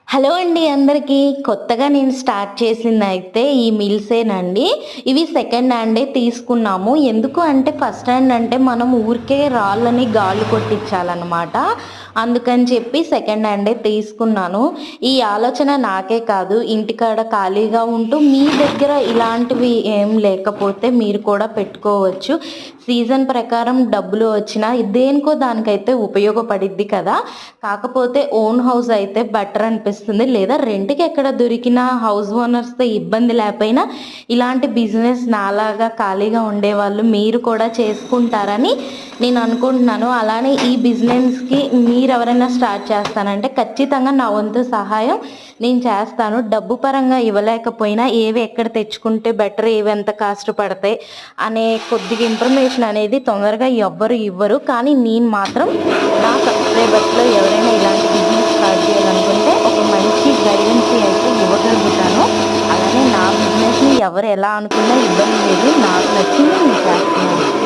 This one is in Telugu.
హలో అండి అందరికీ. కొత్తగా నేను స్టార్ట్ చేసిందయితే ఈ మిల్సేనండి. ఇవి సెకండ్ హ్యాండే తీసుకున్నాము. ఎందుకు అంటే ఫస్ట్ హ్యాండ్ అంటే మనం ఊరికే రాళ్ళని గాళ్ళు కొట్టించాలన్నమాట. అందుకని చెప్పి సెకండ్ హ్యాండే తీసుకున్నాను. ఈ ఆలోచన నాకే కాదు, ఇంటికాడ ఖాళీగా ఉంటూ మీ దగ్గర ఇలాంటివి ఏం లేకపోతే మీరు కూడా పెట్టుకోవచ్చు. సీజన్ ప్రకారం డబ్బులు వచ్చినా దేనికో దానికైతే ఉపయోగపడిద్ది కదా. కాకపోతే ఓన్ హౌస్ అయితే బెటర్ అనిపిస్తుంది. లేదా రెంట్‌కి ఎక్కడ దొరికినా హౌస్ ఓనర్స్‌తో ఇబ్బంది లేకపోయినా ఇలాంటి బిజినెస్ నాలాగా ఖాళీగా ఉండేవాళ్ళు మీరు కూడా చేసుకుంటారని నేను అనుకుంటున్నాను. అలానే ఈ బిజినెస్‌కి మీరెవరైనా స్టార్ట్ చేస్తానంటే ఖచ్చితంగా నా వంతు సహాయం నేను చేస్తాను. డబ్బు పరంగా ఇవ్వలేకపోయినా ఏవి ఎక్కడ తెచ్చుకుంటే బెటర్, ఏవి ఎంత కాస్ట్ పడతాయి అనే కొద్దిగా ఇన్ఫర్మేషన్ అనేది తొందరగా ఎవ్వరు ఇవ్వరు. కానీ నేను మాత్రం నా సబ్స్క్రైబర్స్‌లో ఎవరైనా ఇలాంటి బిజినెస్ స్టార్ట్ చేయాలనుకుంటే ఒక మంచి గైడెన్సీ అయితే ఇవ్వగలుగుతాను. అలానే నా బిజినెస్‌ని ఎవరు ఎలా అనుకున్నా ఇబ్బంది లేదు. నాకు నచ్చింది నేను చేస్తున్నాను.